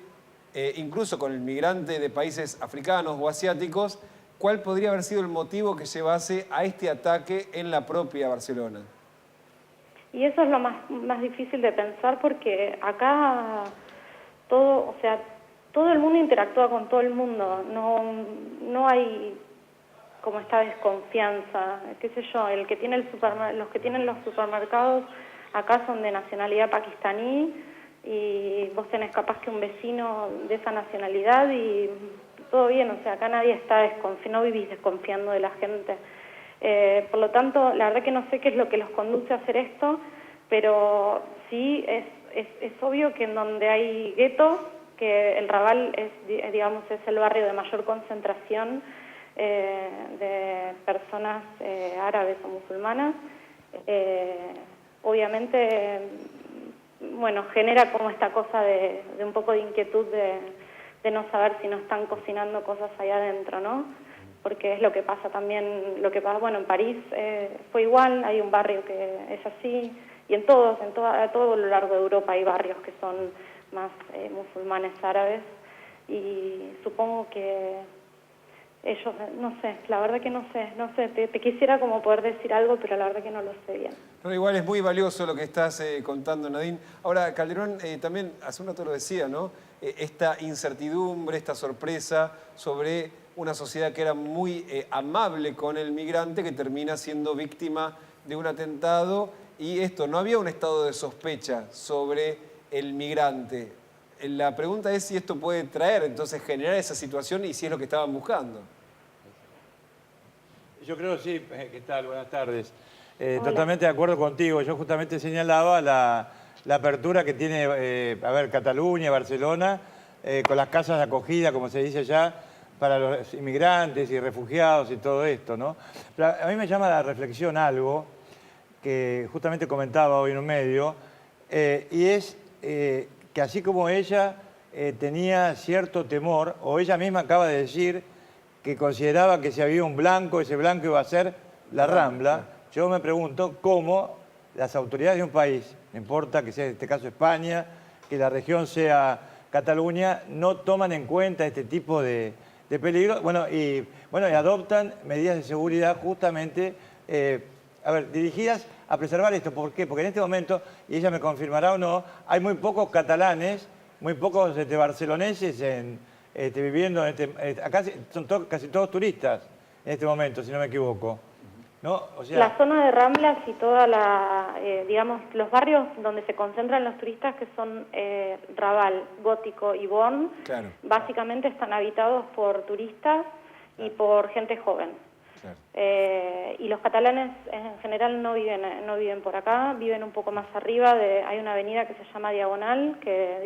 incluso con el migrante de países africanos o asiáticos, cuál podría haber sido el motivo que llevase a este ataque en la propia Barcelona? Y eso es lo más difícil de pensar, porque acá todo el mundo interactúa con todo el mundo, no hay como esta desconfianza, qué sé yo, los que tienen los supermercados acá son de nacionalidad pakistaní, y vos tenés capaz que un vecino de esa nacionalidad y todo bien, o sea, acá nadie está no vivís desconfiando de la gente. Por lo tanto, la verdad que no sé qué es lo que los conduce a hacer esto, pero sí es obvio que en donde hay guetos, que el Raval es el barrio de mayor concentración de personas árabes o musulmanas, obviamente, bueno, genera como esta cosa de un poco de inquietud de no saber si no están cocinando cosas ahí adentro, ¿no? Porque es lo que pasa también, bueno, en París fue igual, hay un barrio que es así, y a todo lo largo de Europa hay barrios que son más musulmanes árabes, y supongo que ellos, no sé, la verdad que no sé, te quisiera como poder decir algo, pero la verdad que no lo sé bien. No, igual es muy valioso lo que estás contando, Nadine. Ahora, Calderón también hace un rato lo decía, ¿no? Esta incertidumbre, esta sorpresa sobre una sociedad que era muy amable con el migrante, que termina siendo víctima de un atentado, y esto, no había un estado de sospecha sobre el migrante. La pregunta es si esto puede traer, entonces, generar esa situación, y si es lo que estaban buscando. Yo creo sí. ¿Qué tal? Buenas tardes. Totalmente de acuerdo contigo. Yo justamente señalaba la apertura que tiene, Cataluña, Barcelona, con las casas de acogida, como se dice allá, para los inmigrantes y refugiados y todo esto, ¿no? Pero a mí me llama la reflexión algo que justamente comentaba hoy en un medio, y es que así como ella tenía cierto temor, o ella misma acaba de decir que consideraba que si había un blanco, ese blanco iba a ser la Rambla, yo me pregunto cómo las autoridades de un país, no importa que sea en este caso España, que la región sea Cataluña, no toman en cuenta este tipo de peligro, y adoptan medidas de seguridad justamente dirigidas a preservar esto. ¿Por qué? Porque en este momento, y ella me confirmará o no, hay muy pocos catalanes, muy pocos barceloneses viviendo acá son casi todos turistas en este momento, si no me equivoco, ¿no? O sea, la zona de Ramblas y toda los barrios donde se concentran los turistas, que son Raval, Gótico y Born, claro, básicamente están habitados por turistas y por gente joven. Claro. Y los catalanes en general no viven por acá, viven un poco más arriba. Hay una avenida que se llama Diagonal, que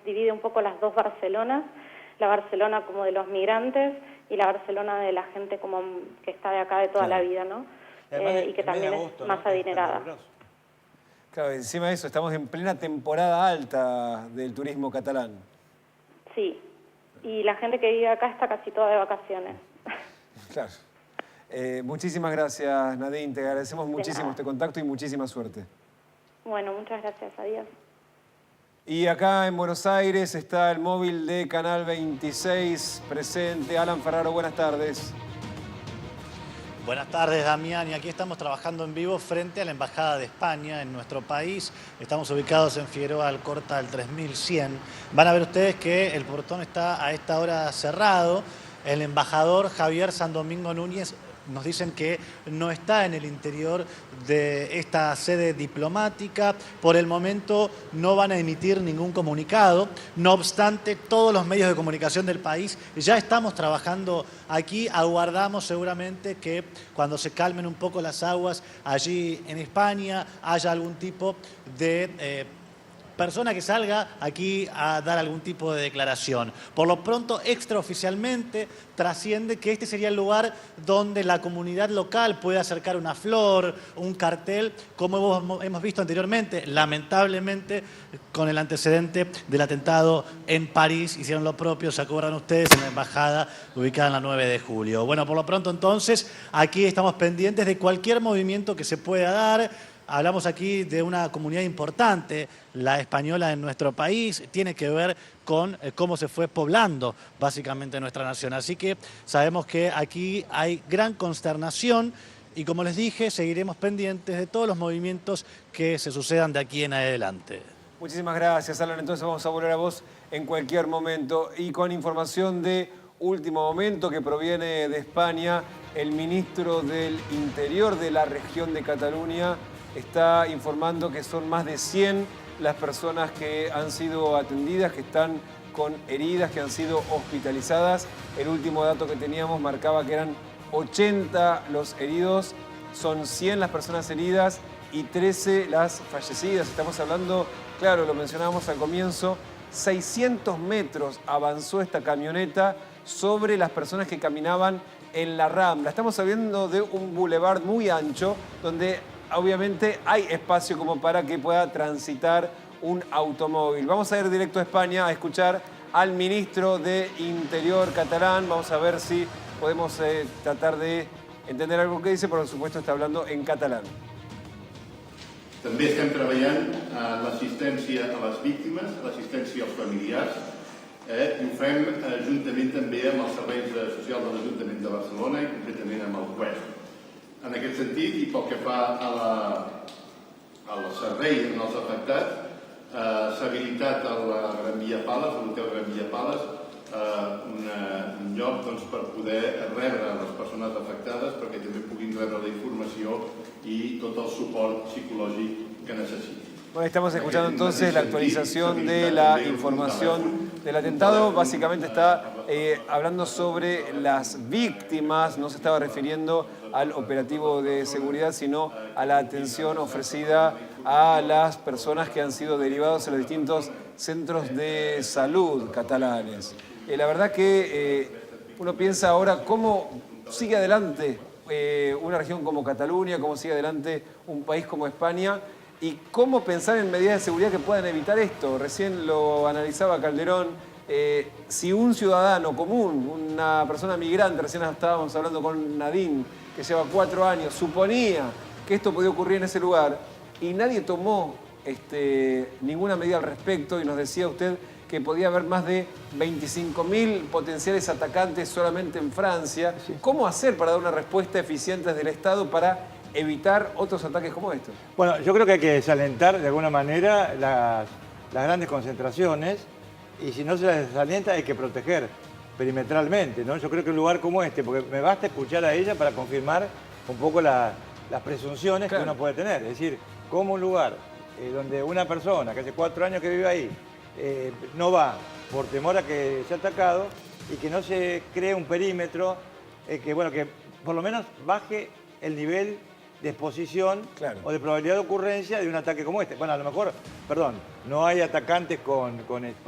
divide un poco las dos Barcelonas, la Barcelona como de los migrantes y la Barcelona de la gente como que está de acá de toda la vida, ¿no? Y que también es más adinerada. Claro, encima de eso, estamos en plena temporada alta del turismo catalán. Sí, y la gente que vive acá está casi toda de vacaciones. Claro. Muchísimas gracias, Nadine. Te agradecemos muchísimo este contacto y muchísima suerte. Bueno, muchas gracias. Adiós. Y acá en Buenos Aires está el móvil de Canal 26 presente. Alan Ferraro, buenas tardes. Buenas tardes, Damián. Y aquí estamos trabajando en vivo frente a la Embajada de España en nuestro país. Estamos ubicados en Figueroa Alcorta al 3100. Van a ver ustedes que el portón está a esta hora cerrado. El embajador Javier San Domingo Núñez nos dicen que no está en el interior de esta sede diplomática. Por el momento no van a emitir ningún comunicado. No obstante, todos los medios de comunicación del país ya estamos trabajando aquí. Aguardamos seguramente que cuando se calmen un poco las aguas allí en España haya algún tipo de persona que salga aquí a dar algún tipo de declaración. Por lo pronto, extraoficialmente, trasciende que este sería el lugar donde la comunidad local puede acercar una flor, un cartel, como hemos visto anteriormente. Lamentablemente, con el antecedente del atentado en París, hicieron lo propio, se acuerdan ustedes, en la embajada ubicada en la 9 de julio. Bueno, por lo pronto, entonces, aquí estamos pendientes de cualquier movimiento que se pueda dar. Hablamos aquí de una comunidad importante, la española en nuestro país, tiene que ver con cómo se fue poblando básicamente nuestra nación. Así que sabemos que aquí hay gran consternación y, como les dije, seguiremos pendientes de todos los movimientos que se sucedan de aquí en adelante. Muchísimas gracias, Alan. Entonces vamos a volver a vos en cualquier momento. Y con información de último momento que proviene de España, el ministro del Interior de la región de Cataluña está informando que son más de 100 las personas que han sido atendidas, que están con heridas, que han sido hospitalizadas. El último dato que teníamos marcaba que eran 80 los heridos, son 100 las personas heridas y 13 las fallecidas. Estamos hablando, claro, lo mencionábamos al comienzo, 600 metros avanzó esta camioneta sobre las personas que caminaban en la Rambla. Estamos hablando de un boulevard muy ancho donde obviamente hay espacio como para que pueda transitar un automóvil. Vamos a ir directo a España a escuchar al ministro de Interior catalán. Vamos a ver si podemos tratar de entender algo que dice. Por supuesto está hablando en catalán. També estem treballant en l'assistència a les víctimes, l'assistència als familiars, i ho fem juntament també amb els serveis socials de l'Ajuntament de Barcelona i concretament amb el Quest. En aquest sentit, i pel que fa al servei en els afectats, s'ha habilitat a la Gran Via Pales, a l'hotel Gran Via Pales, un lloc per poder rebre les persones afectades perquè també puguin rebre la informació i tot el suport psicològic que necessitin. Bueno, estamos escuchando entonces la actualización de la información del atentado. Básicamente está hablando sobre las víctimas, no se estaba refiriendo al operativo de seguridad, sino a la atención ofrecida a las personas que han sido derivados en los distintos centros de salud catalanes. La verdad que uno piensa ahora cómo sigue adelante una región como Cataluña, cómo sigue adelante un país como España, y cómo pensar en medidas de seguridad que puedan evitar esto. Recién lo analizaba Calderón. Si un ciudadano común, una persona migrante, recién estábamos hablando con Nadine, que lleva 4 años, suponía que esto podía ocurrir en ese lugar y nadie tomó ninguna medida al respecto, y nos decía usted que podía haber más de 25.000 potenciales atacantes solamente en Francia. Sí. ¿Cómo hacer para dar una respuesta eficiente desde el Estado para evitar otros ataques como estos? Bueno, yo creo que hay que desalentar de alguna manera las grandes concentraciones, y si no se las desalienta hay que proteger perimetralmente, ¿no? Yo creo que un lugar como este, porque me basta escuchar a ella para confirmar un poco las presunciones, claro, que uno puede tener. Es decir, como un lugar donde una persona que hace 4 años que vive ahí no va por temor a que sea atacado, y que no se cree un perímetro que por lo menos baje el nivel de exposición Claro. o de probabilidad de ocurrencia de un ataque como este. Bueno, a lo mejor, perdón, no hay atacantes por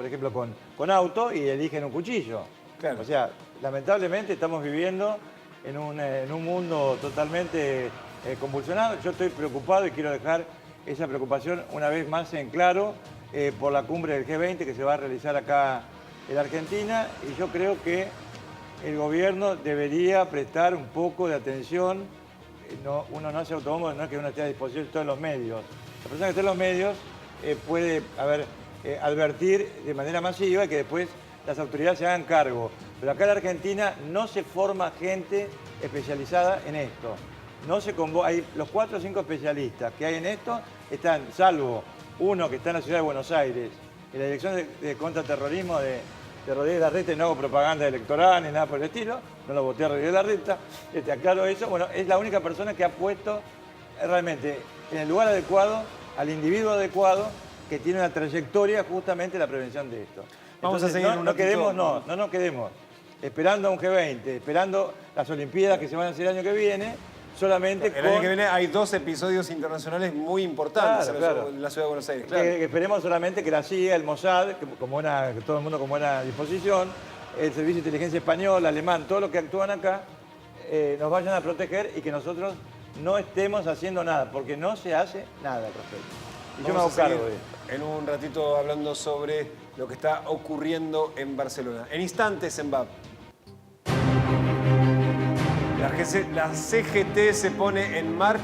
ejemplo, con auto y eligen un cuchillo. Claro. O sea, lamentablemente estamos viviendo en un mundo totalmente convulsionado. Yo estoy preocupado y quiero dejar esa preocupación una vez más en claro por la cumbre del G20 que se va a realizar acá en Argentina, y yo creo que el gobierno debería prestar un poco de atención. Uno no hace autobombo, no es que uno esté a disposición de todos los medios. La persona que esté en los medios puede advertir de manera masiva y que después las autoridades se hagan cargo. Pero acá en Argentina no se forma gente especializada en esto. No se hay los 4 o 5 especialistas que hay en esto, están, salvo uno que está en la ciudad de Buenos Aires, en la Dirección de Contraterrorismo de Rodríguez Larreta, y no hago propaganda electoral ni nada por el estilo, no lo voté a Rodríguez Larreta, aclaro eso. Bueno, es la única persona que ha puesto realmente en el lugar adecuado, al individuo adecuado, que tiene una trayectoria justamente en la prevención de esto. Vamos Entonces, a seguir no nos quedemos esperando a un G20, esperando las Olimpiadas que se van a hacer el año que viene, solamente El año que viene hay 2 episodios internacionales muy importantes en la ciudad de Buenos Aires. Claro. Que esperemos solamente que la CIA, el Mossad, que todo el mundo con buena disposición, el Servicio de Inteligencia Español, alemán, todos los que actúan acá, nos vayan a proteger y que nosotros no estemos haciendo nada, porque no se hace nada al respecto. Y yo me hago cargo de esto. En un ratito hablando sobre lo que está ocurriendo en Barcelona. En instantes en BAP. La CGT se pone en marcha.